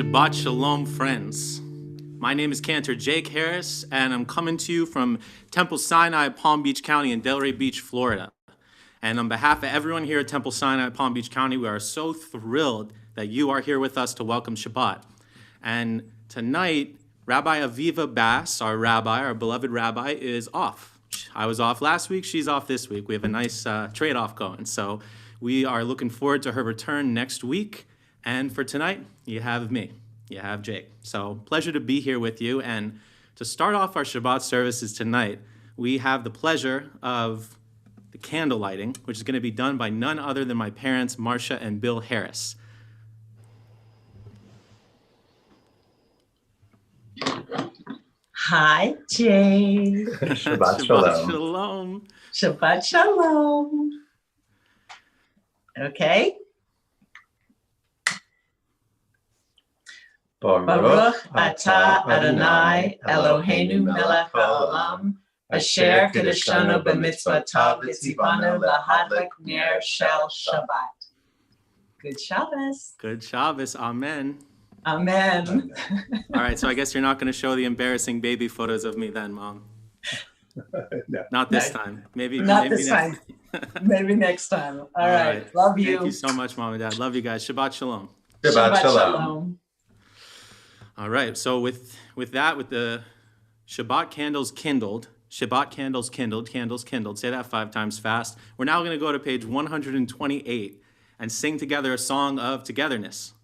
Shabbat Shalom, friends. My name is Cantor Jake Harris, and I'm coming to you from Temple Sinai, Palm Beach County in Delray Beach, Florida. And on behalf of everyone here at Temple Sinai, Palm Beach County, we are so thrilled that you are here with us to welcome Shabbat. And tonight, Rabbi Aviva Bass, our beloved rabbi, is off. I was off last week, she's off this week. We have a nice trade-off going. So we are looking forward to her return next week. And for tonight, you have me, you have Jake. So pleasure to be here with you. And to start off our Shabbat services tonight, we have the pleasure of the candle lighting, which is going to be done by none other than my parents, Marcia and Bill Harris. Hi, Jay. Shabbat Shabbat shalom. shalom. Shabbat shalom. Okay. Baruch atah Adonai Eloheinu melech haolam asher kedeshanu b'mitzvotav v'tzivanu lahadlik ner shel Shabbat. Good Shabbos. Good Shabbos, amen. Amen. All right, so I guess you're not going to show the embarrassing baby photos of me then, Mom. No. Not this time. Maybe Not maybe this next. time. Maybe next time. All right. Love you. Thank you so much, Mom and Dad. Love you guys. Shabbat shalom. Shabbat shalom. All right, so with the Shabbat candles kindled, candles kindled, say that 5 times fast. We're now going to go to page 128 and sing together a song of togetherness.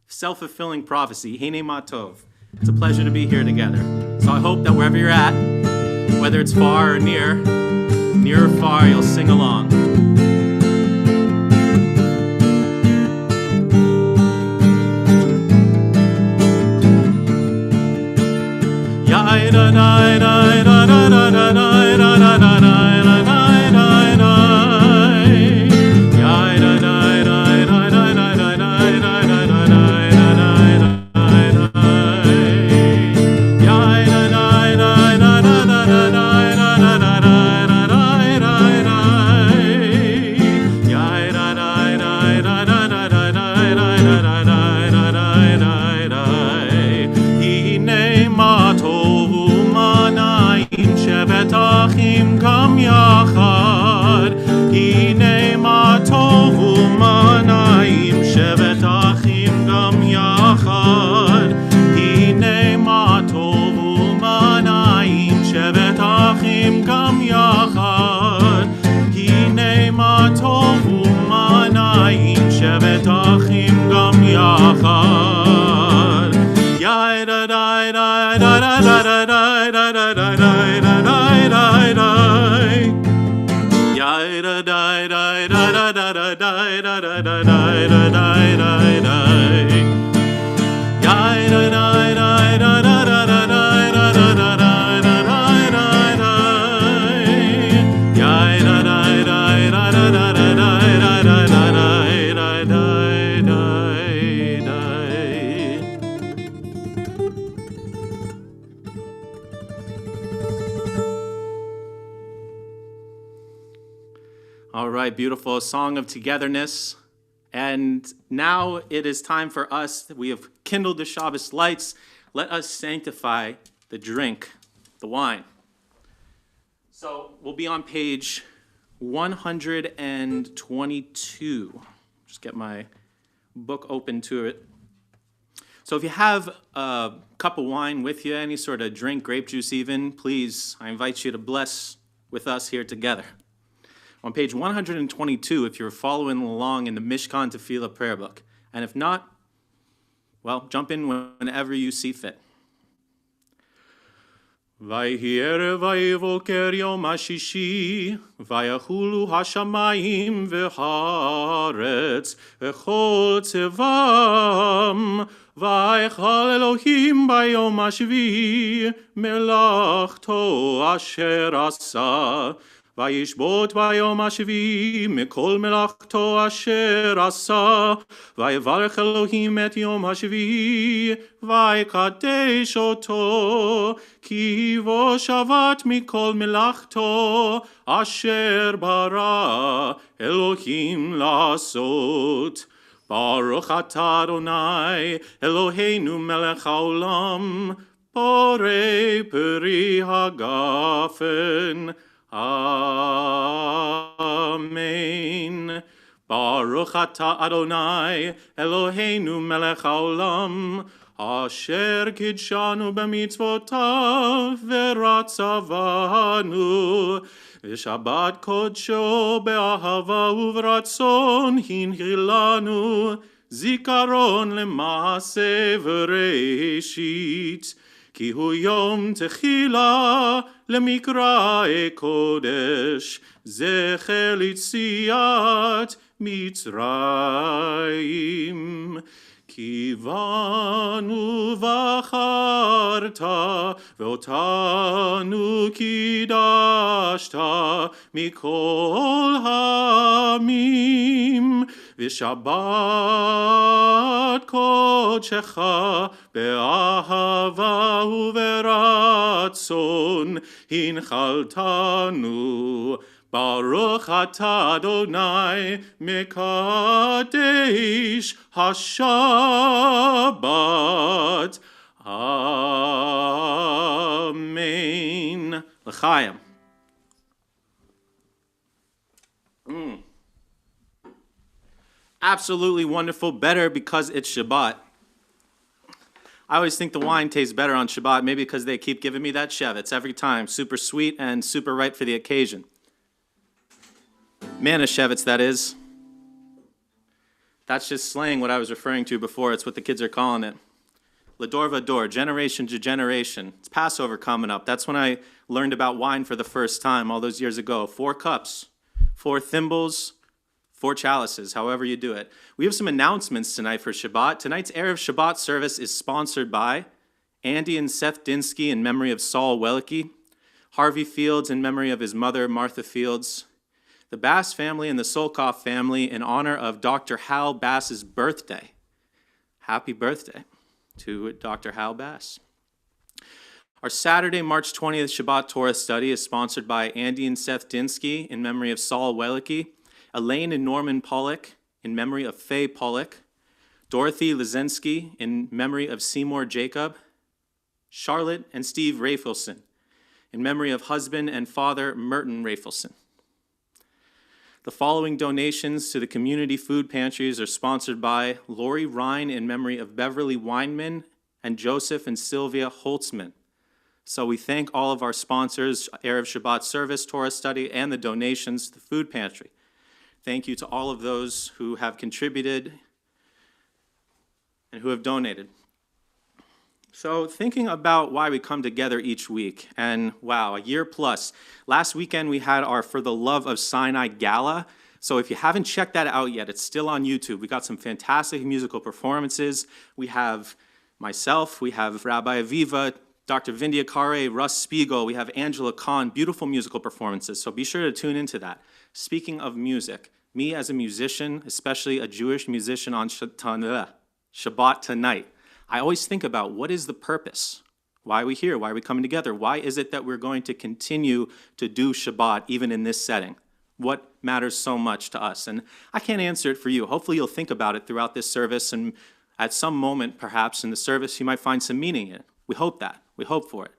Self-fulfilling prophecy, Hene Matov. It's a pleasure to be here together. So I hope that wherever you're at, whether it's far or near or far, you'll sing along. All right, beautiful song of togetherness. And now it is time for us. We have kindled the Shabbos lights. Let us sanctify the drink, the wine. So we'll be on page 122. Just get my book open to it. So if you have a cup of wine with you, any sort of drink, grape juice even, please, I invite you to bless with us here together. On page 122, if you're following along in the Mishkan Tefillah prayer book. And if not, well, jump in whenever you see fit. Vayhi erev vayivoker yom hashishi, vayachulu hashamayim v'haaretz, v'chol tzevam, vaychal Elohim bayom hashvi, melachto asher asa. וישבות ביום השביעי מכל מלאכתו אשר עשה, ויברך אלוהים את יום השביעי, ויקדש אותו, כי בו שבת מכל מלאכתו אשר ברא אלוהים לעשות. Baruch atah Adonai, Eloheinu melech haolam, borei peri hagafen. Amen. Baruch atah Adonai, Eloheinu melech haolam, asher kidshanu b'mitzvotav v'ratzavanu, v'shabbat kodsho be'ahava uv'ratzon hinhilanu, zikaron lema'aseh v'reishit, ki hu yom techila lemikra kodesh, zecher litziat Mitzrayim. Kivanu v'acharta ve'otanu kidashta mikol hamim v'shabbat kodshecha be'ahava u'veratzon hinchaltanu. Baruch atah Adonai mekadesh haShabbat. Amen. L'chaim. Absolutely wonderful. Better because it's Shabbat. I always think the wine tastes better on Shabbat, maybe because they keep giving me that Shevetz every time. Super sweet and super right for the occasion. Manischewitz, that is. That's just slang what I was referring to before. It's what the kids are calling it. Lador vador, generation to generation. It's Passover coming up. That's when I learned about wine for the first time all those years ago. 4 cups, 4 thimbles, 4 chalices, however you do it. We have some announcements tonight for Shabbat. Tonight's Erev Shabbat service is sponsored by Andy and Seth Dinsky in memory of Saul Welke, Harvey Fields in memory of his mother, Martha Fields, the Bass family and the Solkoff family in honor of Dr. Hal Bass's birthday. Happy birthday to Dr. Hal Bass. Our Saturday, March 20th Shabbat Torah study is sponsored by Andy and Seth Dinsky in memory of Saul Welke, Elaine and Norman Pollock in memory of Faye Pollock, Dorothy Lizensky in memory of Seymour Jacob, Charlotte and Steve Rafelson in memory of husband and father Merton Rafelson. The following donations to the community food pantries are sponsored by Lori Ryan in memory of Beverly Weinman and Joseph and Sylvia Holtzman. So we thank all of our sponsors, Erev Shabbat service, Torah study, and the donations to the food pantry. Thank you to all of those who have contributed and who have donated. So thinking about why we come together each week, and wow, a year plus. Last weekend we had our For the Love of Sinai Gala. So if you haven't checked that out yet, it's still on YouTube. We got some fantastic musical performances. We have myself, we have Rabbi Aviva, Dr. Vindhya Kare, Russ Spiegel, we have Angela Kahn, beautiful musical performances. So be sure to tune into that. Speaking of music, me as a musician, especially a Jewish musician on Shabbat tonight, I always think about what is the purpose? Why are we here? Why are we coming together? Why is it that we're going to continue to do Shabbat even in this setting? What matters so much to us? And I can't answer it for you. Hopefully you'll think about it throughout this service, and at some moment perhaps in the service you might find some meaning in it. We hope that. We hope for it.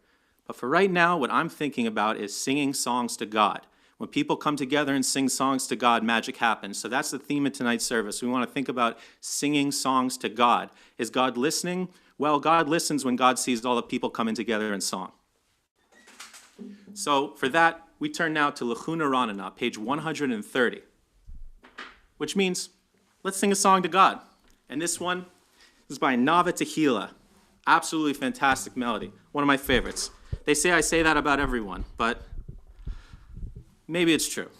But for right now, what I'm thinking about is singing songs to God. When people come together and sing songs to God, magic happens. So that's the theme of tonight's service. We want to think about singing songs to God. Is God listening? Well, God listens when God sees all the people coming together in song. So for that, we turn now to Lechuna Ranana, page 130, which means let's sing a song to God. And this one is by Nava Tehillah. Absolutely fantastic melody. One of my favorites. They say I say that about everyone, but maybe it's true.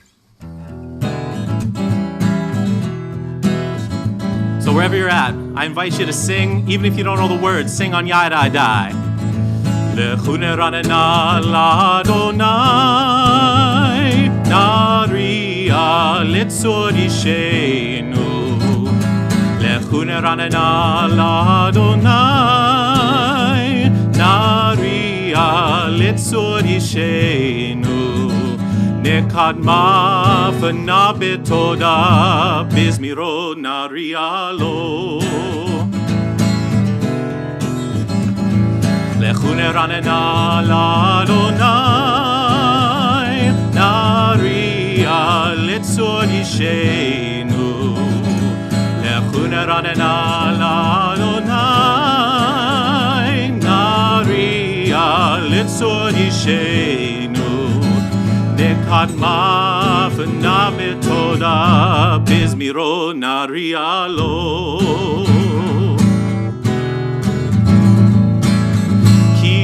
So wherever you're at, I invite you to sing, even if you don't know the words, sing on Yada Dai. Lechune ranena l'Adonai, naria letzor yishenu. Lechune ranena l'Adonai, naria letzor yishenu. Nekadma fana betoda bizmiro narialo. Lechune ranena ladonai naria litzor yishenu. Lechune ranena ladonai naria litzor yishenu. Nekadma fana betoda bizmiro narialo.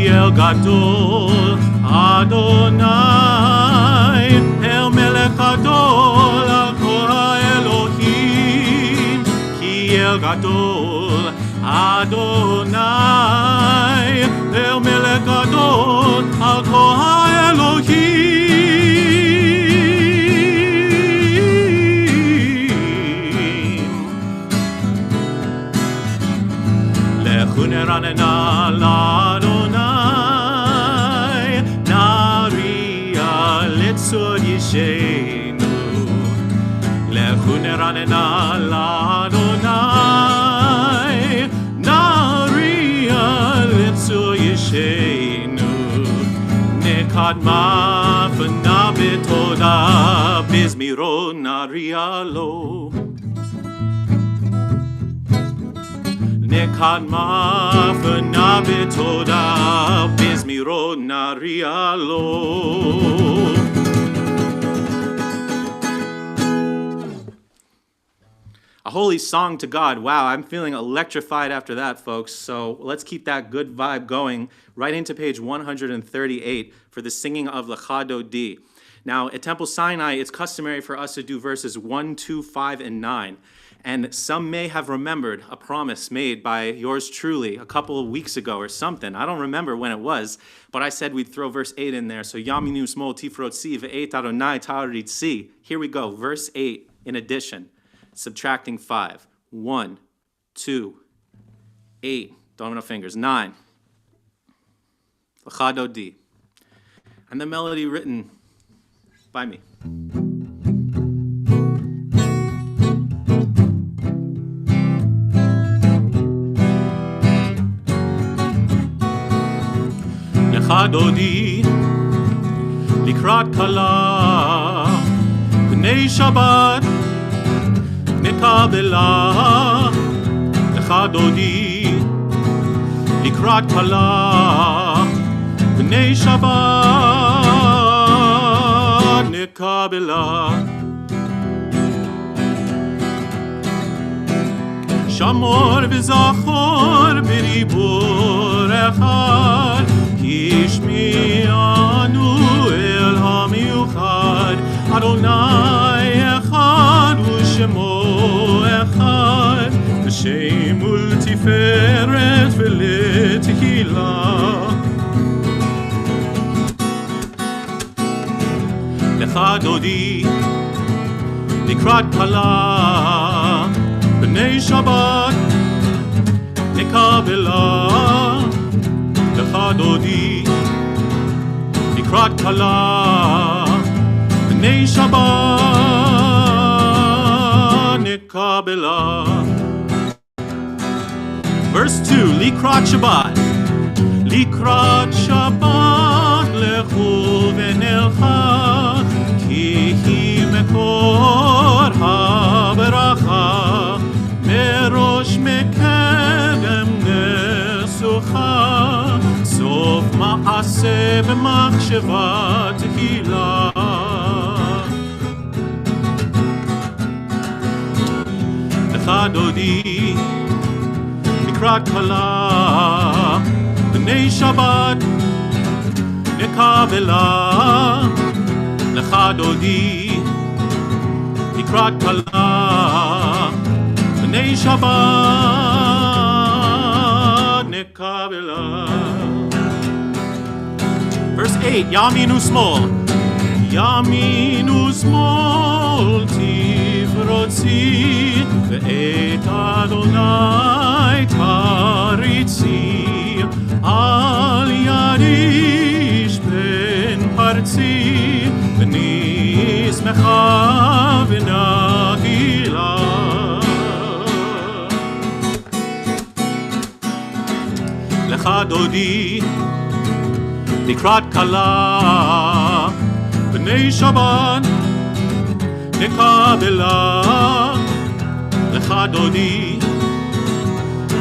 El Gadol Adonai El Melech Gadol Al Kol HaElohim Ki El Gadol Adonai El Melech Gadol Al Kol HaElohim Lechune ranena l'Adonai Litzor yishenu, lechune ranena l'Adonai, naria litzor yishenu, nekadma fana betoda bizmiro naria lo. Nekadma fana betoda bizmiro naria lo. A holy song to God. Wow, I'm feeling electrified after that, folks. So let's keep that good vibe going right into page 138 for the singing of Lachado D. Now, at Temple Sinai, it's customary for us to do verses 1, 2, 5, and 9. And some may have remembered a promise made by yours truly a couple of weeks ago or something. I don't remember when it was, but I said we'd throw verse 8 in there. So Yaminu smol tifrot si ve'et Adonai tarid si. Here we go, verse 8 in addition. Subtracting 5. 1, 2, 8. Don't have enough fingers. 9. Lachado D. And the melody written by me. Lachado D. Likrat kala. B'nei Shabbat. Nekabela Lechadodi Likrat Kala B'nei Shabbat Nekabela Shamor v'zachor b'ribur echad Kishmi'anu el ha'miuchad Adonai echad u'shemo echad V'shem ultiferet v'letehila Lechadodi Likrat kala B'nei Shabbat Nekabela Lechadodi Likrat kala B'nei Shabbat Nekabela. Verse 2, Likrat Shabbat. Likrat Shabbat lechu v'nelcha ki hi mekor ha-beracha merosh mekedem nesucha sof ma'aseh b'machsheva tehila. Lechadodi Likrat kala B'nei Shabbat Nekabela Lechadodi Likrat kala B'nei Shabbat Nekabela. Verse 8, Yaminu smol. Yaminu smol tifrotzi ve'et Adonai taritzi al yadish ben parzi v'ni שמחה ונגילה. לך דודי לקראת כלה, בני שבת נקבלה. לך דודי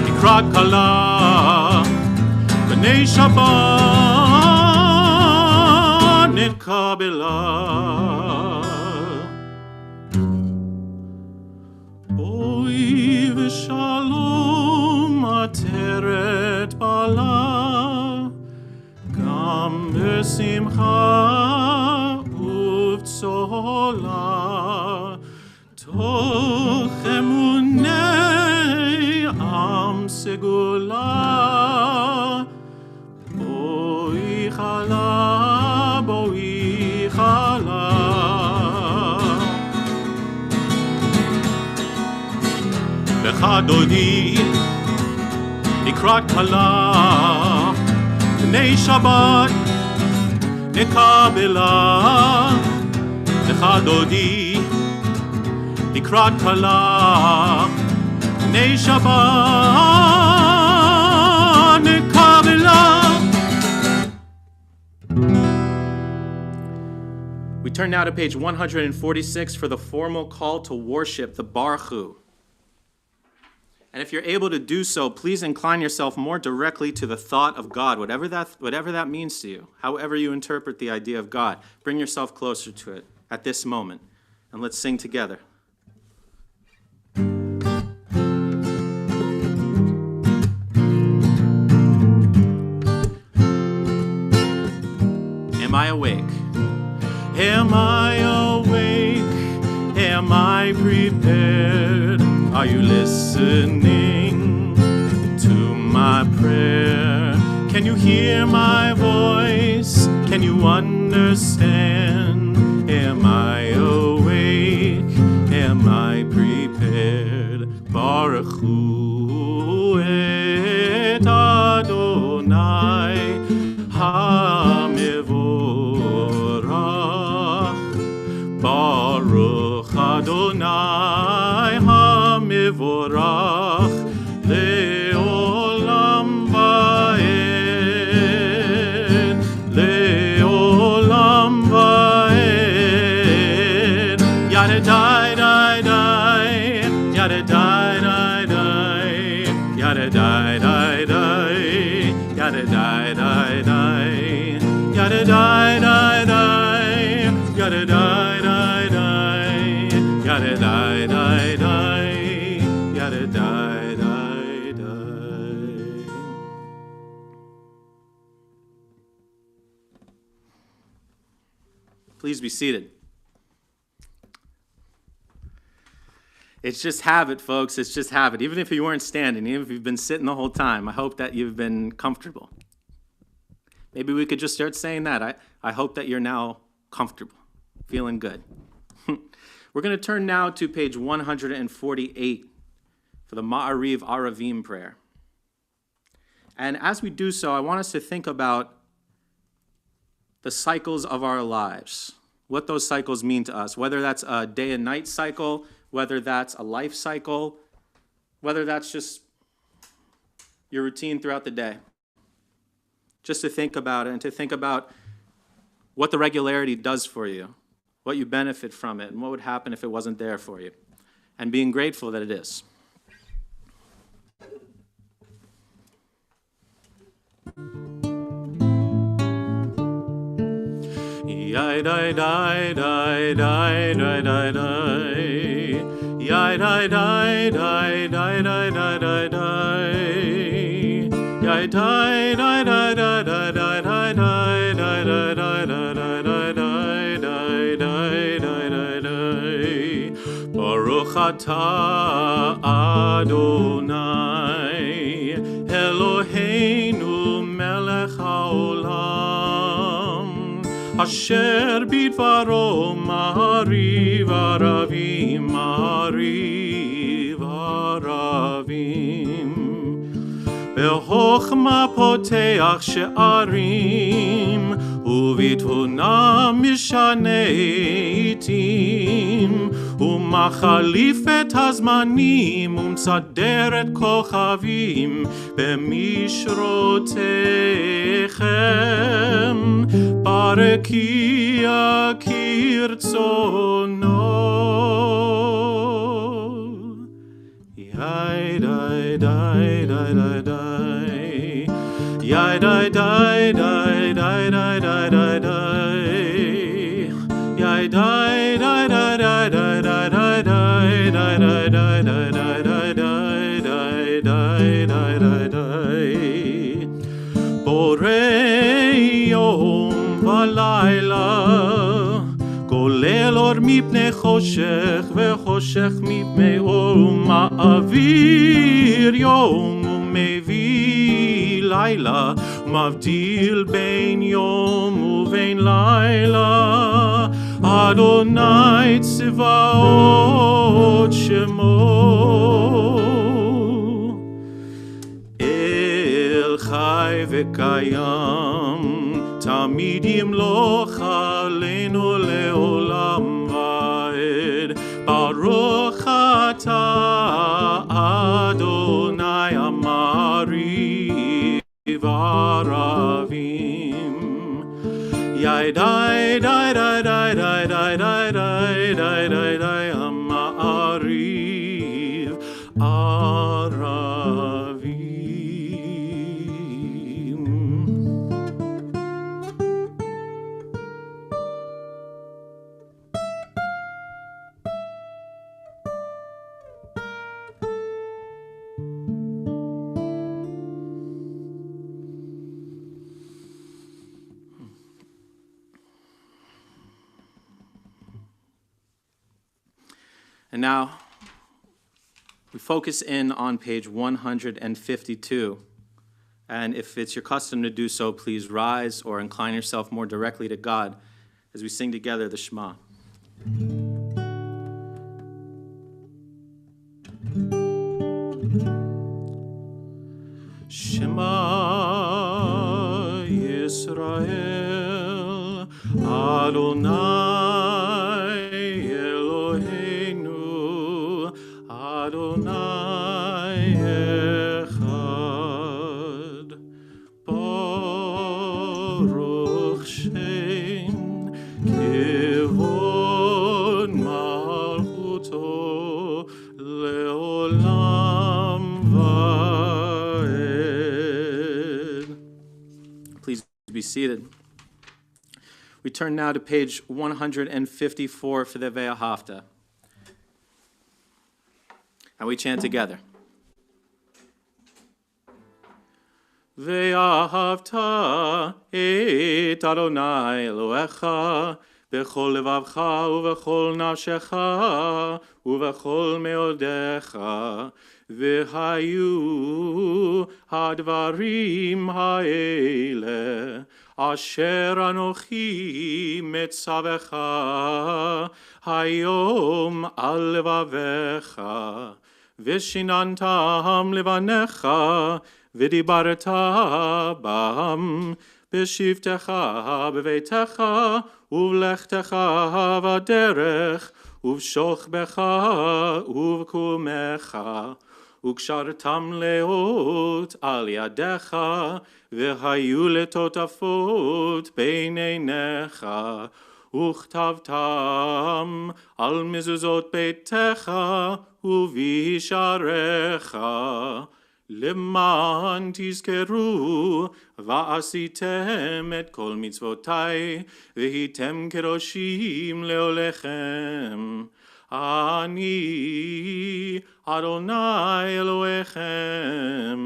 לקראת כלה, בני שבת נקבלה. בואי ושלום עטרת בעלה, גם בשמחה ובצהלה, תוך אמוני עם סגולה. בואי חלה, בואי חלה. לך דודי לקראת כלה, בני שבת נקבלה. לך דודי לקראת כלה, בני שבת נקבלה. We turn now to page 146 for the formal call to worship, the Baruch. And if you're able to do so, please incline yourself more directly to the thought of God, whatever that means to you, however you interpret the idea of God. Bring yourself closer to it at this moment, and let's sing together. Am I awake? Am I awake? Am I prepared? Are you listening to my prayer? Can you hear my voice? Can you understand? Am I awake? Am I prepared? Baruch Hu et Adonai HaMevorach. Baruch Adonai HaMevorach le'olam va'ed, le'olam va'ed. Yada dai dai dai, yada dai dai dai, yada dai dai dai, yada dai dai dai, yada dai dai dai, yada dai dai dai, yada dai dai dai, yada dai dai dai. Please be seated. It's just habit, folks. It's just habit. Even if you weren't standing, even if you've been sitting the whole time, I hope that you've been comfortable. Maybe we could just start saying that. I hope that you're now comfortable, feeling good. We're going to turn now to page 148 for the Ma'ariv Aravim prayer. And as we do so, I want us to think about the cycles of our lives, what those cycles mean to us, whether that's a day and night cycle, whether that's a life cycle, whether that's just your routine throughout the day. Just to think about it and to think about what the regularity does for you, what you benefit from it, and what would happen if it wasn't there for you, and being grateful that it is. Yai dai dai dai dai dai dai dai, yai dai dai dai dai dai dai dai dai, yai dai dai dai dai dai dai dai dai dai dai dai dai dai. Baruch atah Adonai Eloheinu melech haolam, asher bidvaro ma'ariv aravim, ma'ariv aravim. Bechochma poteach she'arim, ובתבונה משנה עתים, ומחליף את הזמנים, ומסדר את כוכבים במשרותיכם, ברקיע כרצונו. Yai dai dai dai dai dai, yai dai dai dai dai dai dai dai dai, yai dai dai dai dai dai dai dai dai dai dai dai dai dai dai dai dai dai dai. Borei yom v'layla, גולל אור מפני חושך וחושך מפני אור, ומעביר יום ומביא לילה, ומבדיל בין יום ובין לילה, אדוני צבאות שמו. אל חי וקיים, תמיד ימלוך עלינו לעולם ועד. ברוך אתה אדוני המעריב ערבים. יאי די די די די די די די די די די די המעריב ערבים. And now, we focus in on page 152. And if it's your custom to do so, please rise or incline yourself more directly to God as we sing together the Shema. Shema Yisrael Adonai Eloheinu Adonai Echad Baruch Shem Kivod Malchuto Leolam Vaed. Please be seated. We turn now to page 154 for the Ve'ahavta. And we chant together. Ve'ahavta et Adonai Elohecha b'chol levavcha u'v'chol nafshecha u'v'chol meodecha v'hayu hadvarim ha'ele asher anochi metzavecha hayom al levavecha v'shinantam levanecha v'dibarta bam b'shivtecha b'veitecha uv'lechtecha v'derech uv'shochbecha uv'kumecha וקשרתם לאות על ידיך, והיו לטוטפות בין עיניך, וכתבתם על מזוזות ביתך ובשעריך, למען תזכרו ועשיתם את כל מצוותי, והייתם קדושים לעולכם. אני אדוני אלוהיכם,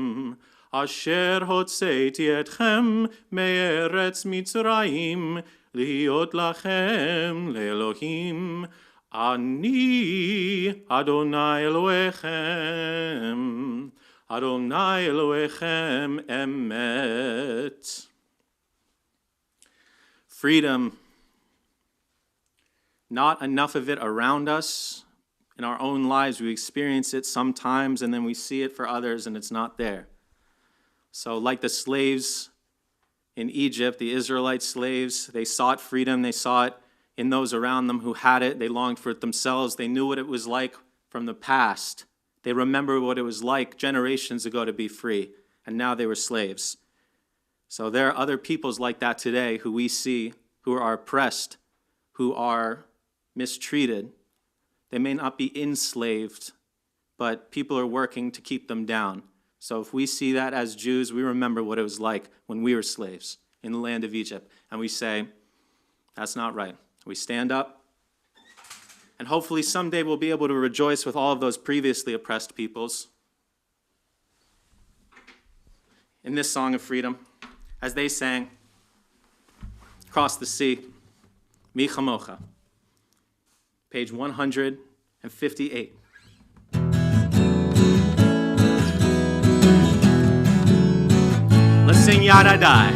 אשר הוצאתי אתכם מארץ מצרים, להיות לכם לאלוהים. אני אדוני אלוהיכם, אדוני אלוהיכם אמת. Freedom. Not enough of it around us. In our own lives, we experience it sometimes, and then we see it for others, and it's not there. So like the slaves in Egypt, the Israelite slaves, they sought freedom. They saw it in those around them who had it. They longed for it themselves. They knew what it was like from the past. They remembered what it was like generations ago to be free, and now they were slaves. So there are other peoples like that today who we see who are oppressed, who are mistreated. They may not be enslaved, but people are working to keep them down. So if we see that as Jews, we remember what it was like when we were slaves in the land of Egypt, and we say, that's not right. We stand up, and hopefully someday we'll be able to rejoice with all of those previously oppressed peoples in this song of freedom, as they sang, Across the Sea, Mi Chamocha, page 158. Let's sing Yadadai.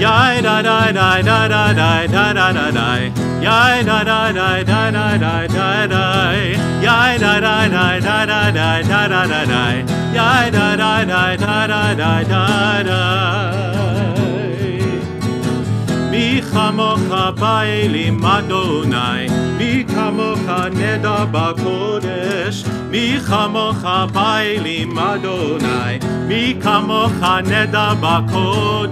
Yadadai, da da da da da da da da. Yadadai, da da da da da da. Yadadai, da da da da da da da da. Yadadai, da da da da da da. Mi chamocha ba'elim Adonai, mi kamocha neda b'kodesh. Mi chamocha ba'elim Adonai, mi kamocha neda b'kodesh.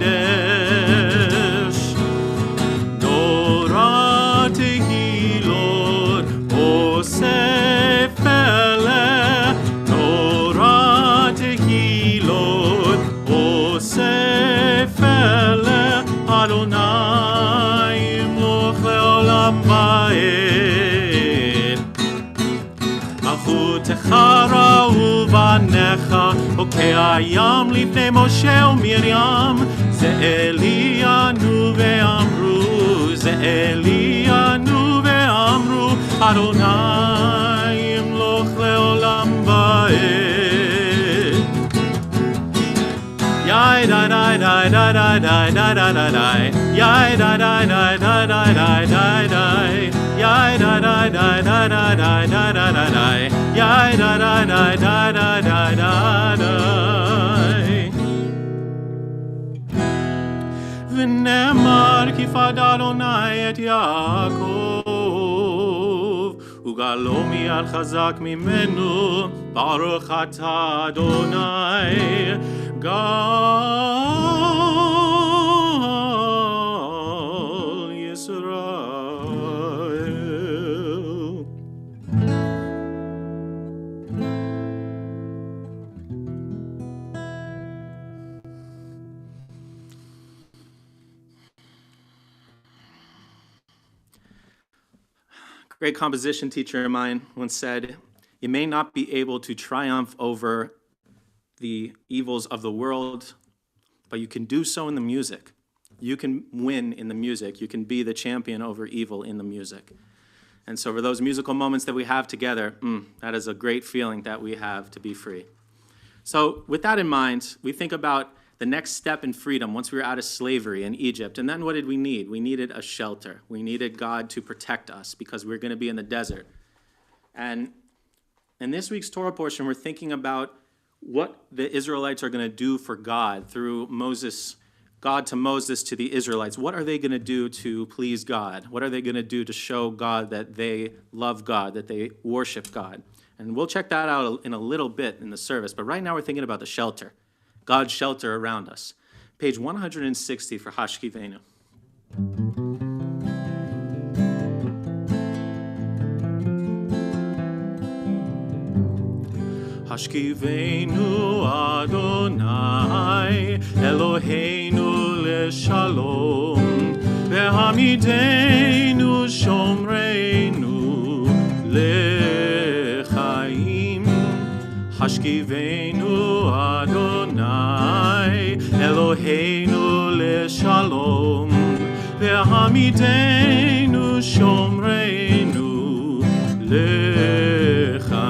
Torah tehilot osef eleh, Torah tehilot osef eleh, Adonai imloch le'olam va'ed. Achutecha ra'u banecha, okei hayam lifnei Moshe u'Miriam. Ze Elianu ve'amru, ze Elianu ve'amru, Adonai imloch le'olam va'ed. Yai da da da da da da da da da da. Yai da da da da da da da da. Yai da da da da da da da da da da. Yai da da da da da da da da. V'nemar ki fad Adonai et Yaakov, ugalo miyad chazak mimenu, baruch atah Adonai Gal Yisrael. Great composition teacher of mine once said, you may not be able to triumph over the evils of the world, but you can do so in the music. You can win in the music. You can be the champion over evil in the music. And so for those musical moments that we have together, that is a great feeling that we have to be free. So with that in mind, we think about the next step in freedom once we were out of slavery in Egypt. And then what did we need? We needed a shelter. We needed God to protect us because we were going to be in the desert. And in this week's Torah portion, we're thinking about what the Israelites are going to do for God through Moses, God to Moses to the Israelites. What are they going to do to please God? What are they going to do to show God that they love God, that they worship God? And we'll check that out in a little bit in the service. But right now we're thinking about the shelter, God's shelter around us. Page 160 for Hashkivenu. Hashkivenu Adonai Eloheinu leshalom vehamidenu shomreinu lechaim. Hashkivenu Adonai Eloheinu leshalom vehamidenu shomreinu lechaim.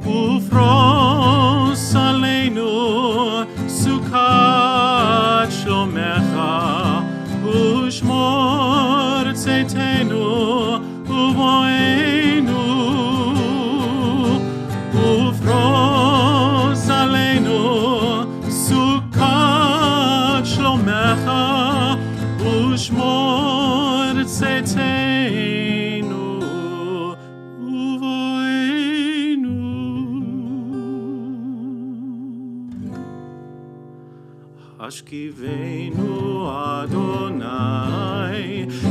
Ufros aleinu sukat shlomecha, ushmor tzeitenu uvoenu. Ufros aleinu sukat shlomecha, לשמור צאתנו ובואנו. השכיבנו אדוני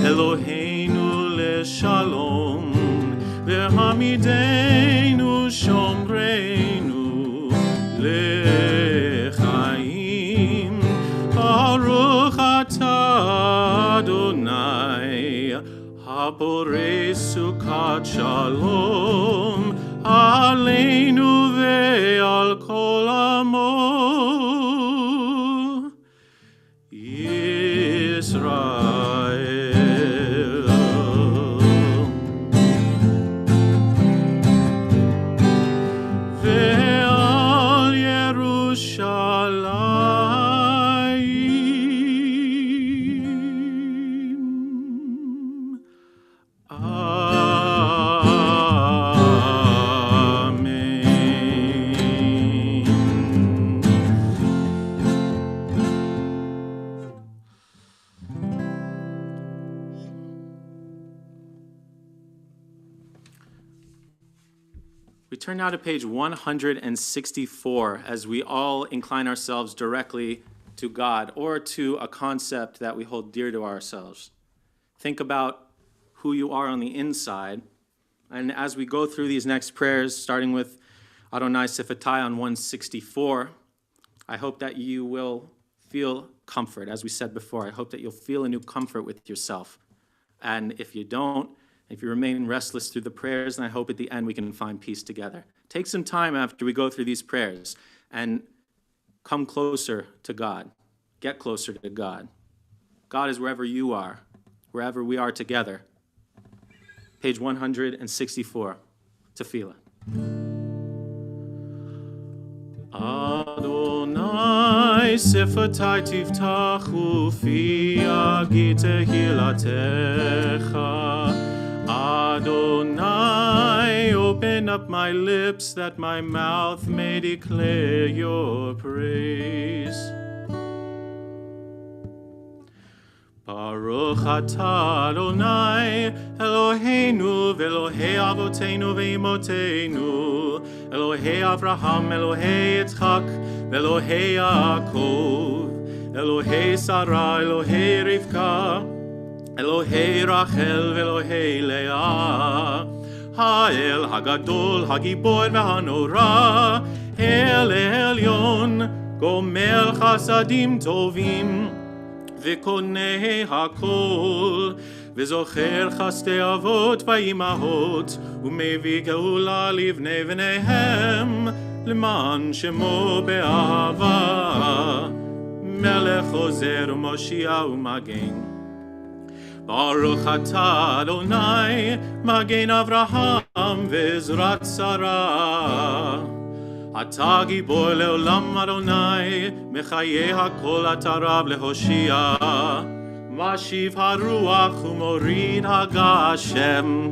אלוהינו לשלום, והעמידנו שומרנו לחיים. ברוך אתה אדוני הפורש סוכת שלום עלינו ועל כל עמו ישראל. ועל ירושלים We turn now to page 164 as we all incline ourselves directly to God or to a concept that we hold dear to ourselves. Think about who you are on the inside. And as we go through these next prayers, starting with Adonai Sifetai on 164, I hope that you will feel comfort. As we said before, I hope that you'll feel a new comfort with yourself. And if you don't, if you remain restless through the prayers, then I hope at the end we can find peace together. Take some time after we go through these prayers and come closer to God. Get closer to God. God is wherever you are, wherever we are together. Page 164, Tefillah. Adonai Sifetai tiftachu fi yagid tehilatecha. Adonai, open up my lips that my mouth may declare your praise. Baruch atah Adonai, Eloheinu v'Elohei avotenu v'imotenu, Elohei Avraham, Elohei Yitzchak, v'Elohei Yaakov, Elohei Sarah, Elohei Rivka, Elohei Rachel v'Elohei Leah, Ha'el Hagadol, Hagibor v'Hanora, El Elyon, Gomer Chasadim Tovim, וקונה הכל, וזוכר חסדי אבות ואימהות, ומביא גאולה לבני בניהם, למען שמו באהבה, מלך עוזר ומושיע ומגן. ברוך אתה אדוני, מגן אברהם ועזרת שרה. אתה גיבור לעולם אדוני, מחיי הכל אתה רב להושיע. משיב הרוח ומוריד הגשם,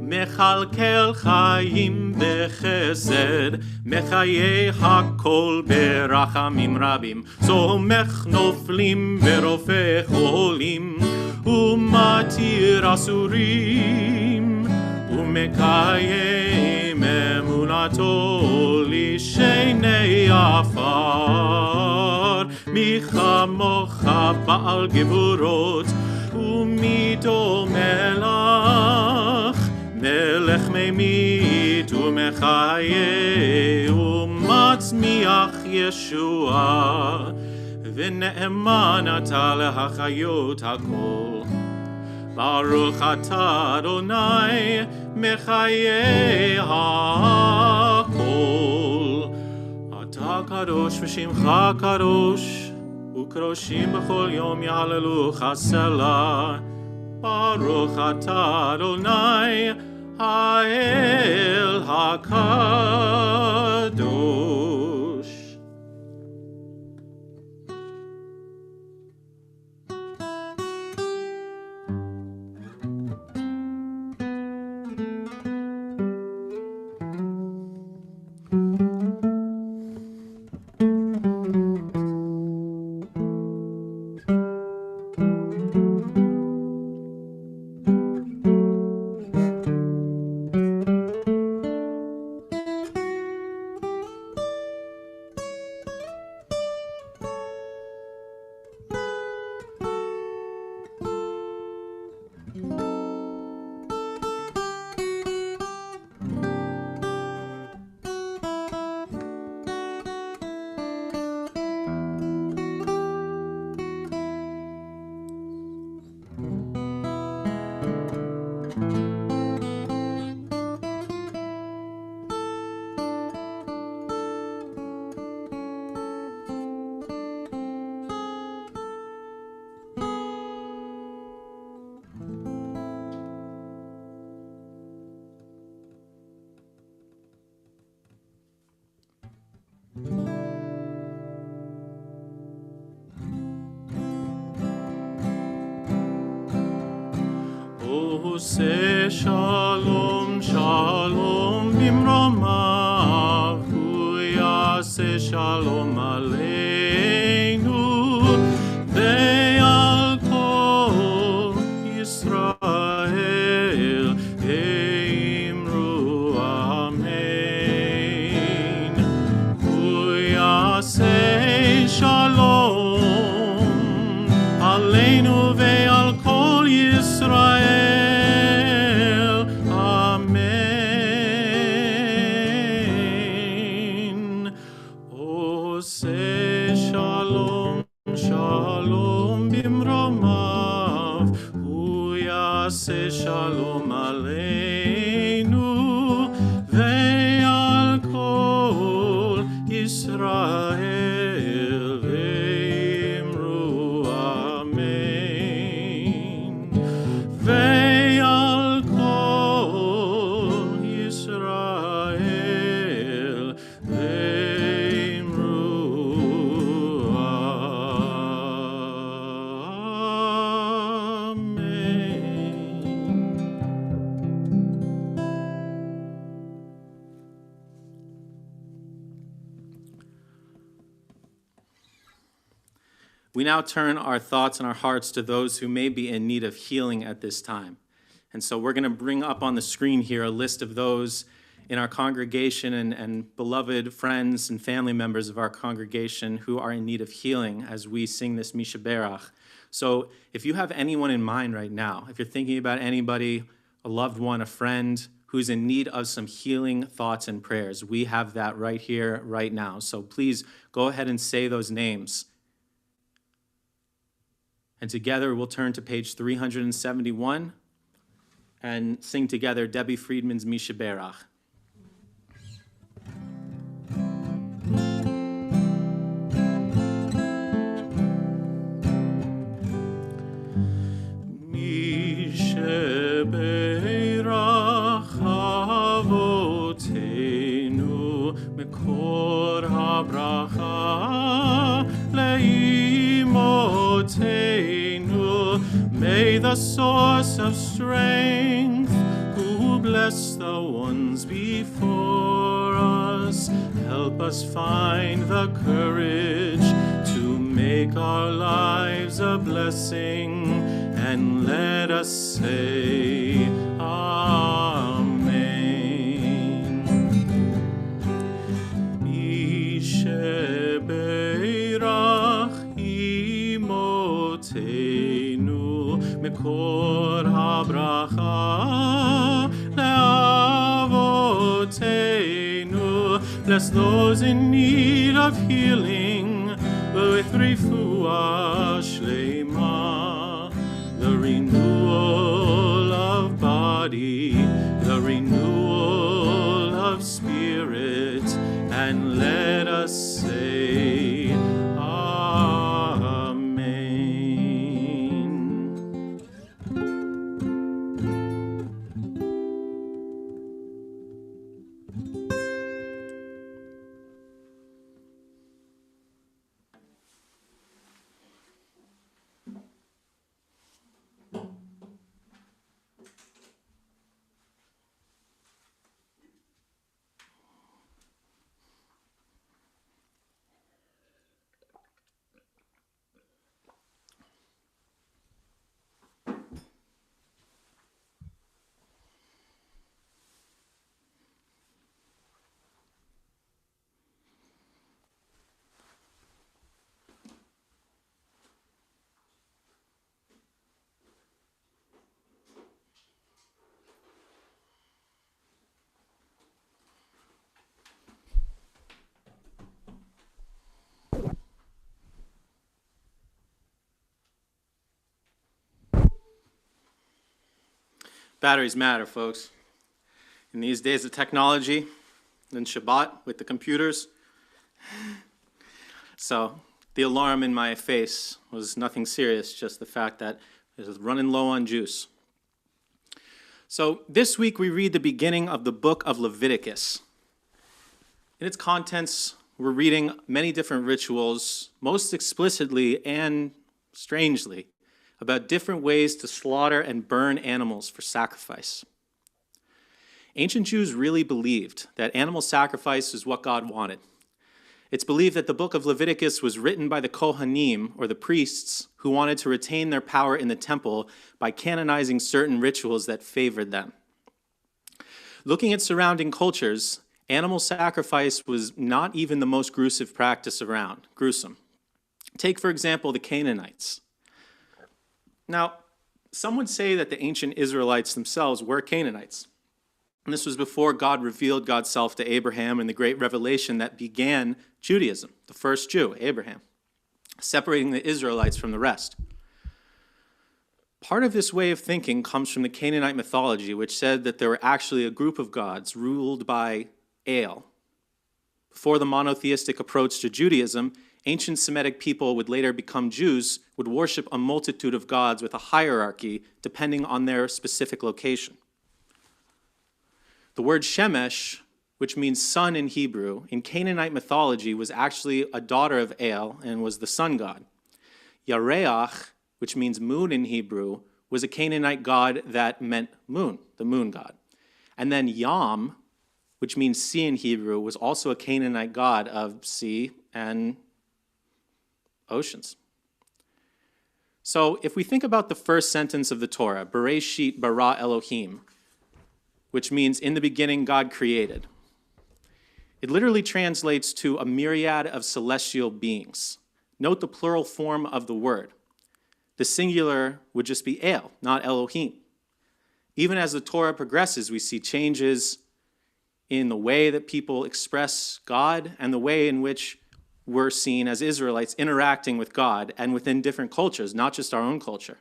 מכלכל חיים בחסד, מחיי הכל ברחמים רבים. סומך נופלים ורופא חולים, ומתיר אסורים, ומקיים אמונתו לשני עפר. מי כמוך בעל גבורות, ומי דומה לך, מלך ממית ומחיה, ומצמיח ישוע, ונאמן אתה להחיות הכל. ברוך אתה אדוני, מחיי הכל. אתה קדוש ושמך קדוש, וקדושים בכל יום יהללוך סלה. ברוך אתה אדוני, האל הקדוש. עושה שלום שלום במרומיו, הוא יעשה שלום עלינו ועל כל ישראל אמרו אמן. הוא יעשה שלום עלינו ועל כל ישראל אמן. עושה שלום שלום במרומיו, הוא יעשה שלום עלינו ועל כל ישראל ואמרו אמן. ועל כל ישראל ואמרו אמן. We now turn our thoughts and our hearts to those who may be in need of healing at this time. And so we're going to bring up on the screen here a list of those in our congregation and beloved friends and family members of our congregation who are in need of healing as we sing this Misha Berach. So if you have anyone in mind right now, if you're thinking about anybody, a loved one, a friend who's in need of some healing thoughts and prayers, we have that right here, right now. So please go ahead and say those names. And together we'll turn to page 371 and sing together Debbie Friedman's Misha Berach. Misha Berach avotenu mekor habracha leimotenu. May the source of strength, who bless the ones before us, help us find the courage to make our lives a blessing, and let us say Amen. Mishe Beirach imotenu Mekor habracha leavotenu. Bless those in need of healing with refuah shlema, the renewal of body, the renewal of spirit, and let us say Amen. Batteries matter, folks. In these days of technology, and Shabbat with the computers. So the alarm in my face was nothing serious, just the fact that it was running low on juice. So this week we read the beginning of the book of Leviticus. In its contents, we're reading many different rituals, most explicitly and strangely, about different ways to slaughter and burn animals for sacrifice. Ancient Jews really believed that animal sacrifice was what God wanted. It's believed that the book of Leviticus was written by the Kohanim, or the priests, who wanted to retain their power in the temple by canonizing certain rituals that favored them. Looking at surrounding cultures, animal sacrifice was not even the most gruesome practice around. Take, for example, the Canaanites. Now, some would say that the ancient Israelites themselves were Canaanites. And this was before God revealed God's self to Abraham in the great revelation that began Judaism, the first Jew, Abraham, separating the Israelites from the rest. Part of this way of thinking comes from the Canaanite mythology, which said that there were actually a group of gods ruled by El. Before the monotheistic approach to Judaism, ancient Semitic people would later become Jews, would worship a multitude of gods with a hierarchy depending on their specific location. The word Shemesh, which means sun in Hebrew, in Canaanite mythology was actually a daughter of El and was the sun god. Yareach, which means moon in Hebrew, was a Canaanite god that meant moon, the moon god. And then Yam, which means sea in Hebrew, was also a Canaanite god of sea and oceans. So if we think about the first sentence of the Torah, Bereshit bara Elohim, which means in the beginning God created, it literally translates to a myriad of celestial beings. Note the plural form of the word. The singular would just be El, not Elohim. Even as the Torah progresses, we see changes in the way that people express God and the way in which we're seen as Israelites interacting with God and within different cultures, not just our own culture.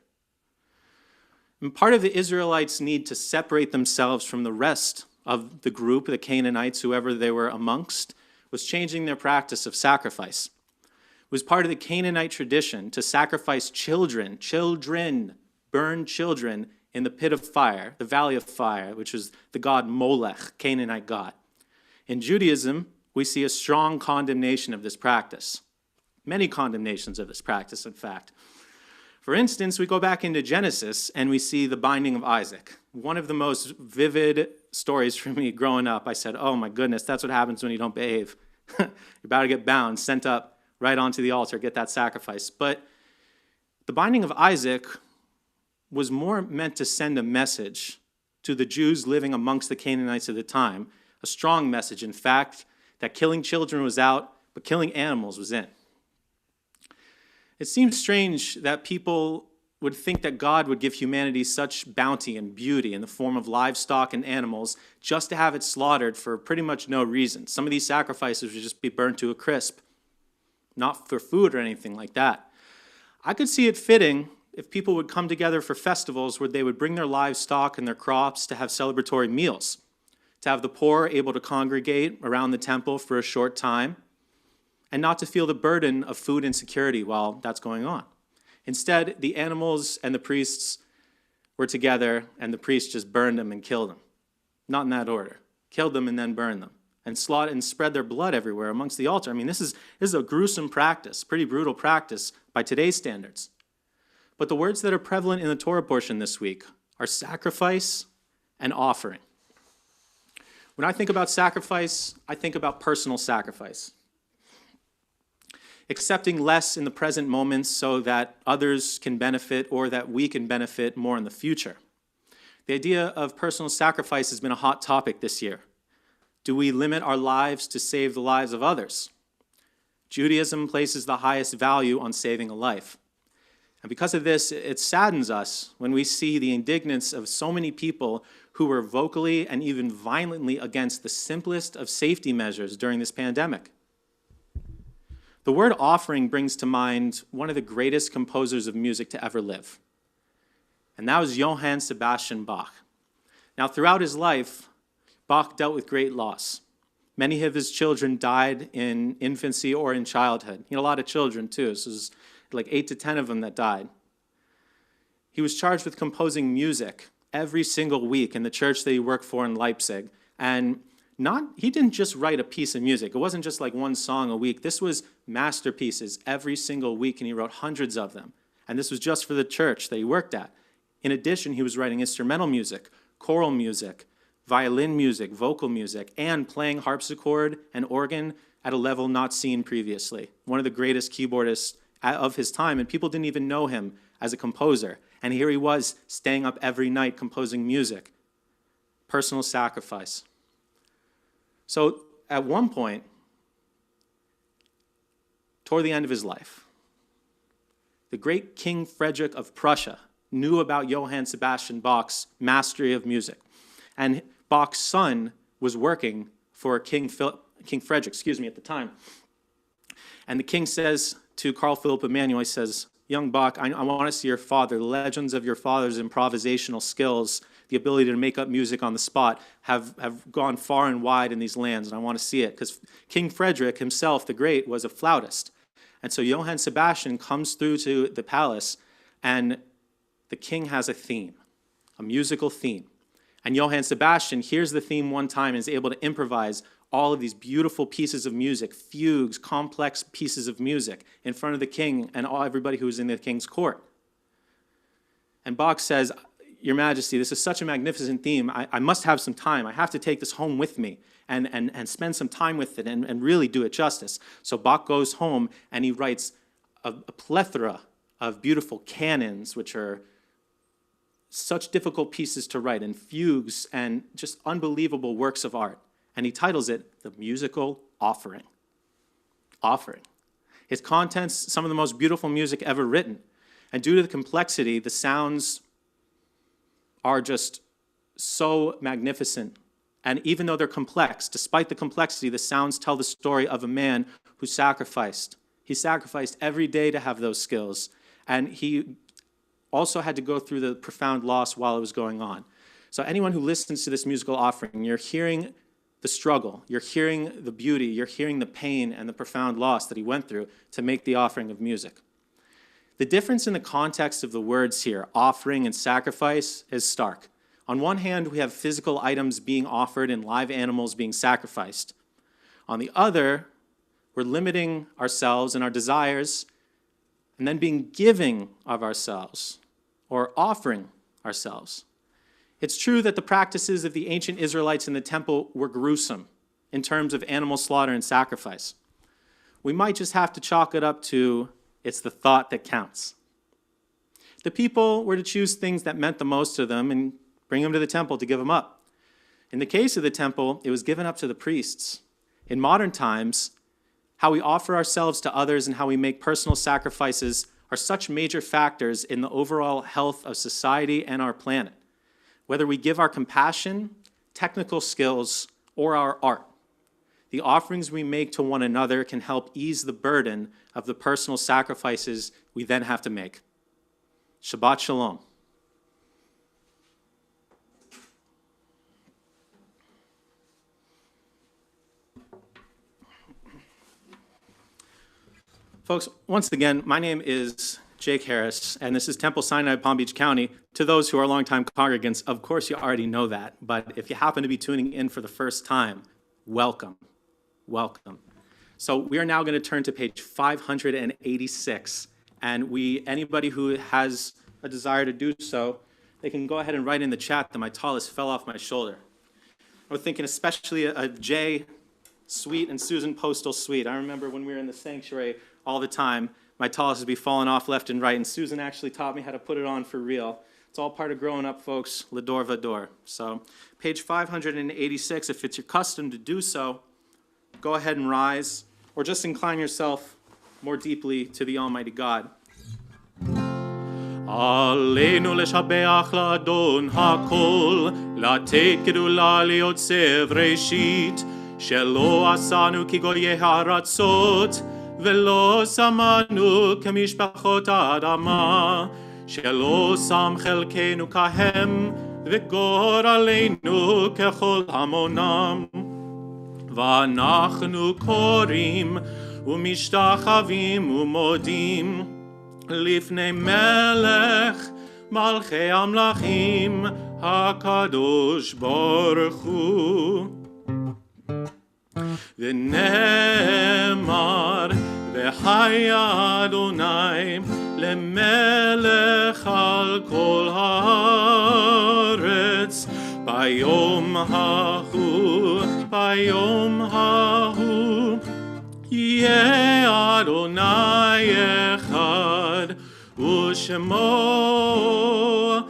And part of the Israelites' need to separate themselves from the rest of the group, the Canaanites, whoever they were amongst, was changing their practice of sacrifice. It was part of the Canaanite tradition to sacrifice children, burn children in the pit of fire, the valley of fire, which was the god Molech, Canaanite god. In Judaism, we see a strong condemnation of this practice. Many condemnations of this practice, in fact. For instance, we go back into Genesis and we see the binding of Isaac. One of the most vivid stories for me growing up, I said, oh my goodness, that's what happens when you don't behave. You're about to get bound, sent up right onto the altar, get that sacrifice. But the binding of Isaac was more meant to send a message to the Jews living amongst the Canaanites of the time, a strong message, in fact, that killing children was out, but killing animals was in. It seems strange that people would think that God would give humanity such bounty and beauty in the form of livestock and animals just to have it slaughtered for pretty much no reason. Some of these sacrifices would just be burned to a crisp, not for food or anything like that. I could see it fitting if people would come together for festivals where they would bring their livestock and their crops to have celebratory meals, to have the poor able to congregate around the temple for a short time, and not to feel the burden of food insecurity while that's going on. Instead, the animals and the priests were together, and the priests just burned them and killed them. Not in that order. Killed them and then burned them, and slaughtered and spread their blood everywhere amongst the altar. I mean, this is a gruesome practice, pretty brutal practice by today's standards. But the words that are prevalent in the Torah portion this week are sacrifice and offering. When I think about sacrifice, I think about personal sacrifice. Accepting less in the present moments so that others can benefit or that we can benefit more in the future. The idea of personal sacrifice has been a hot topic this year. Do we limit our lives to save the lives of others? Judaism places the highest value on saving a life. And because of this, it saddens us when we see the indignance of so many people who were vocally and even violently against the simplest of safety measures during this pandemic. The word offering brings to mind one of the greatest composers of music to ever live. And that was Johann Sebastian Bach. Now, throughout his life, Bach dealt with great loss. Many of his children died in infancy or in childhood. He had a lot of children, too. So it was like 8 to 10 of them that died. He was charged with composing music every single week in the church that he worked for in Leipzig. And he didn't just write a piece of music. It wasn't just like one song a week. This was masterpieces every single week, and he wrote hundreds of them. And this was just for the church that he worked at. In addition, he was writing instrumental music, choral music, violin music, vocal music, and playing harpsichord and organ at a level not seen previously. One of the greatest keyboardists of his time, and people didn't even know him as a composer. And here he was, staying up every night composing music. Personal sacrifice. So at one point, toward the end of his life, the great King Frederick of Prussia knew about Johann Sebastian Bach's mastery of music. And Bach's son was working for King Frederick, at the time. And the king says to Carl Philipp Emanuel, he says, young Bach, I want to see your father. The legends of your father's improvisational skills, the ability to make up music on the spot, have gone far and wide in these lands, and I want to see it. Because King Frederick himself, the Great, was a flautist. And so Johann Sebastian comes through to the palace, and the king has a theme, a musical theme. And Johann Sebastian hears the theme one time and is able to improvise all of these beautiful pieces of music, fugues, complex pieces of music in front of the king and everybody who was in the king's court. And Bach says, Your Majesty, this is such a magnificent theme. I must have some time. I have to take this home with me and spend some time with it and really do it justice. So Bach goes home and he writes a plethora of beautiful canons, which are such difficult pieces to write, and fugues and just unbelievable works of art. And he titles it The Musical Offering. Offering. Its contents, some of the most beautiful music ever written. And due to the complexity, the sounds are just so magnificent. And even though they're complex, despite the complexity, the sounds tell the story of a man who sacrificed. He sacrificed every day to have those skills. And he also had to go through the profound loss while it was going on. So anyone who listens to this musical offering, you're hearing the struggle, you're hearing the beauty, you're hearing the pain and the profound loss that he went through to make the offering of music. The difference in the context of the words here, offering and sacrifice, is stark. On one hand, we have physical items being offered and live animals being sacrificed. On the other, we're limiting ourselves and our desires and then being giving of ourselves or offering ourselves. It's true that the practices of the ancient Israelites in the temple were gruesome in terms of animal slaughter and sacrifice. We might just have to chalk it up to it's the thought that counts. The people were to choose things that meant the most to them and bring them to the temple to give them up. In the case of the temple, it was given up to the priests. In modern times, how we offer ourselves to others and how we make personal sacrifices are such major factors in the overall health of society and our planet. Whether we give our compassion, technical skills, or our art, the offerings we make to one another can help ease the burden of the personal sacrifices we then have to make. Shabbat Shalom. Folks, once again, my name is Jake Harris, and this is Temple Sinai, Palm Beach County. To those who are longtime congregants, of course you already know that, but if you happen to be tuning in for the first time, welcome, welcome. So we are now going to turn to page 586, and anybody who has a desire to do so, they can go ahead and write in the chat that my tallest fell off my shoulder. I'm thinking especially of Jay Sweet and Susan Postal Sweet. I remember when we were in the sanctuary all the time, my tallest would be falling off left and right, and Susan actually taught me how to put it on for real. It's all part of growing up, folks. L'dor vador. So page 586, if it's your custom to do so, go ahead and rise, or just incline yourself more deeply to the Almighty God. עלינו לשבח לאדון הכל, לתת גדולה ליוצר ראשית, שלא עשנו כגויי הארצות, ולא שמנו כמשפחות האדמה, שלא שם חלקנו כהם, וגורלנו ככל המונם. ואנחנו קוראים ומשתחווים ומודים לפני מלך מלכי המלכים הקדוש ברוך הוא. ונאמר וחי אדוני למלך על כל הארץ, ביום ההוא, יהיה אדוני אחד, ושמו אחד.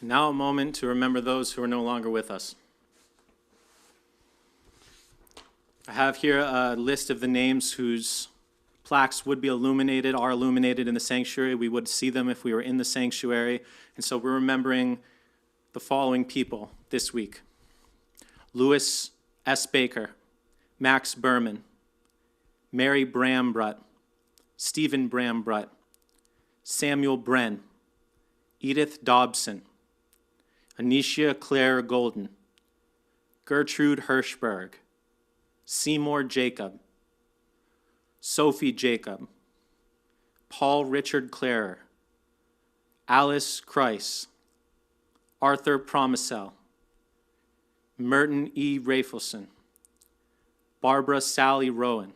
Now a moment to remember those who are no longer with us. I have here a list of the names whose plaques would be illuminated, are illuminated in the sanctuary. We would see them if we were in the sanctuary. And so we're remembering the following people this week: Louis S. Baker, Max Berman, Mary Brambrut, Stephen Brambrut, Samuel Bren, Edith Dobson, Anisha Claire Golden, Gertrude Hirschberg, Seymour Jacob, Sophie Jacob, Paul Richard Clarer, Alice Kreis, Arthur Promisel, Merton E. Rafelson, Barbara Sally Rowan,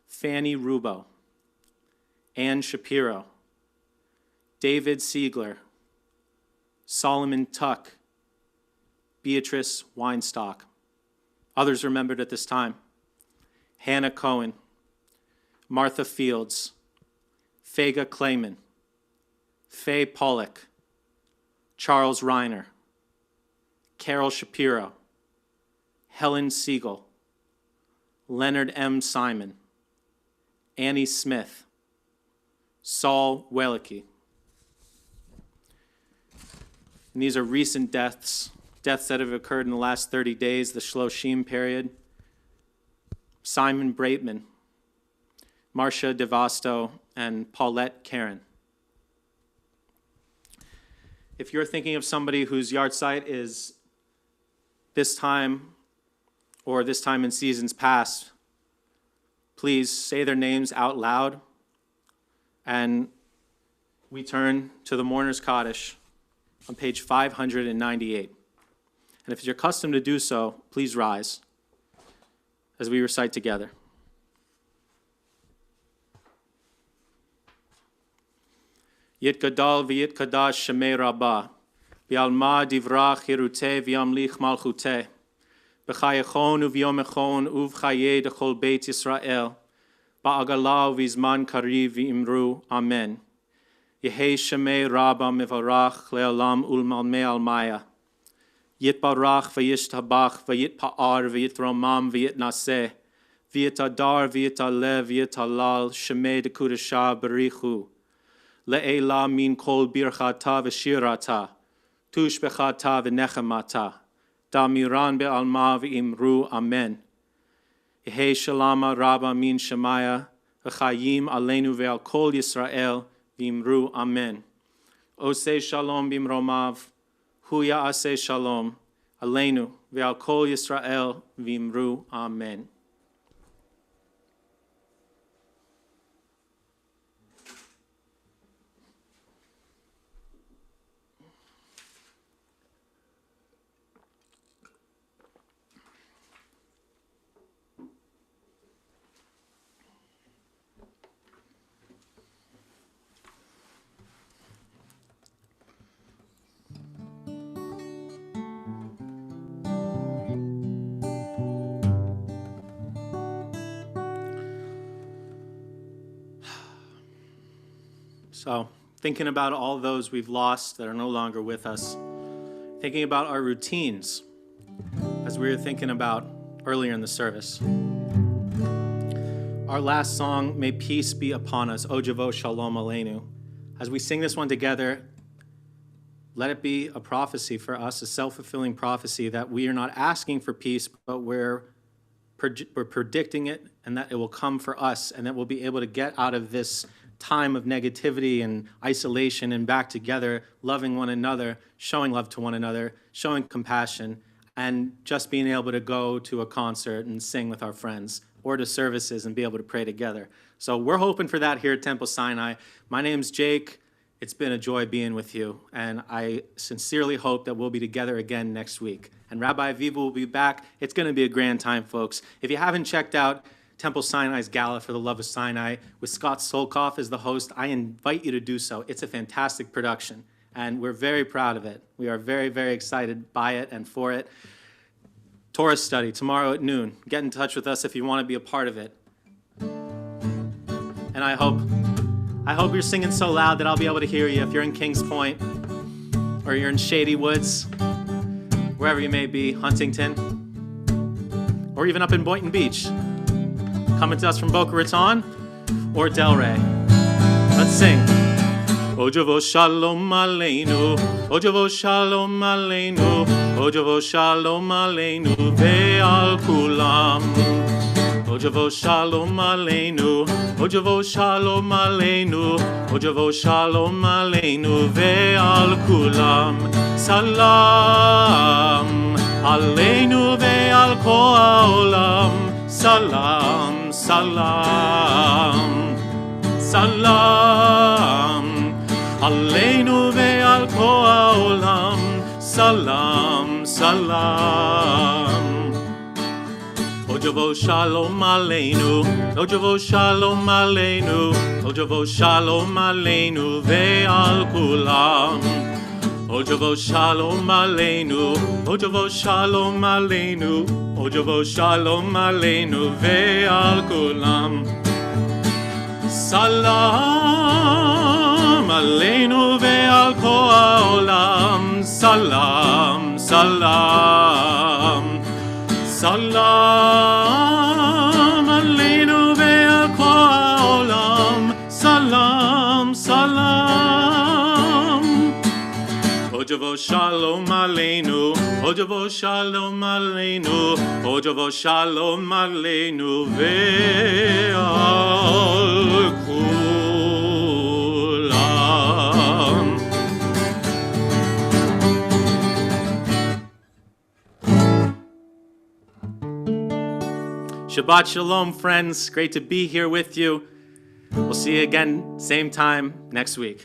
Fanny Rubo, Ann Shapiro, David Siegler, Solomon Tuck, Beatrice Weinstock. Others remembered at this time: Hannah Cohen, Martha Fields, Fega Clayman, Faye Pollock, Charles Reiner, Carol Shapiro, Helen Siegel, Leonard M. Simon, Annie Smith, Saul Welicke. And these are recent deaths that have occurred in the last 30 days, the Shloshim period. Simon Braitman, Marcia DeVasto, and Paulette Karen. If you're thinking of somebody whose yahrzeit is this time or this time in seasons past, please say their names out loud, and we turn to the Mourner's Kaddish on page 598. And if it's your custom to do so, please rise as we recite together. Yitgadal v'yitkadash shemei rabbah, v'alma divrach hiruteh v'yamlich malchuteh, b'chayechon u'v'yom echon u'v'chayeh dechol beit Yisrael, ba'agalah v'izman kariv v'imru, amen. Yehei shemei rabbah mevarach le'olam ul'malmei almaya, yitbarach v'yishtabach v'yitpa'ar v'yitromam v'yitnaseh, v'yitadar v'yitalev v'yitalal shemei dekudashah berichu, le'ela min kol birchata v'shirata, tushbechata v'nechemata, damiran be'alma v'imru, amen. Yehei shalama rabba min shemaya, v'chayim aleinu ve'al kol Yisrael, v'imru, amen. Oseh shalom bimromav, hu ya'aseh shalom, aleinu ve'al kol Yisrael, v'imru, amen. So thinking about all those we've lost that are no longer with us, thinking about our routines, as we were thinking about earlier in the service. Our last song, May Peace Be Upon Us, O Javo Shalom Aleinu. As we sing this one together, let it be a prophecy for us, a self-fulfilling prophecy that we are not asking for peace, but we're predicting it, and that it will come for us, and that we'll be able to get out of this time of negativity and isolation and back together, loving one another, showing love to one another, showing compassion, and just being able to go to a concert and sing with our friends, or to services and be able to pray together. So we're hoping for that here at Temple Sinai. My name's Jake. It's been a joy being with you, and I sincerely hope that we'll be together again next week. And Rabbi Aviva will be back. It's going to be a grand time, folks. If you haven't checked out Temple Sinai's Gala for the Love of Sinai with Scott Solkoff as the host, I invite you to do so. It's a fantastic production, and we're very proud of it. We are very, very excited by it and for it. Torah study tomorrow at noon. Get in touch with us if you want to be a part of it. And I hope you're singing so loud that I'll be able to hear you if you're in Kings Point or you're in Shady Woods, wherever you may be, Huntington, or even up in Boynton Beach. Coming to us from Boca Raton or Delray. Let's sing. O Javo Shalom Aleinu, O Javo Shalom Aleinu, O Javo Shalom Aleinu ve'al kulam. O Javo Shalom Aleinu, O Javo Shalom Aleinu, O Javo Shalom Aleinu ve'al kulam. Salam Aleinu ve'al kol ha'olam. Salam, salam, salam. Aleinu ve'al kol ha'olam. Salam, salam. O Javo Shalom Aleinu, O Javo Shalom Aleinu, O Javo Shalom Aleinu ve'al kulam. O Javo Shalom Aleinu, O Javo Shalom Aleinu, O Javo Shalom Aleinu ve'al kulam. Salam Aleinu ve'al kol ha'olam. Salam, salam, salam Aleinu ve'al kol ha'olam. Salam, salam. O Javo Shalom Aleinu, O Javo Shalom Aleinu, O Javo Shalom Aleinu ve'al kulam. Shabbat Shalom, friends. Great to be here with you. We'll see you again, same time next week.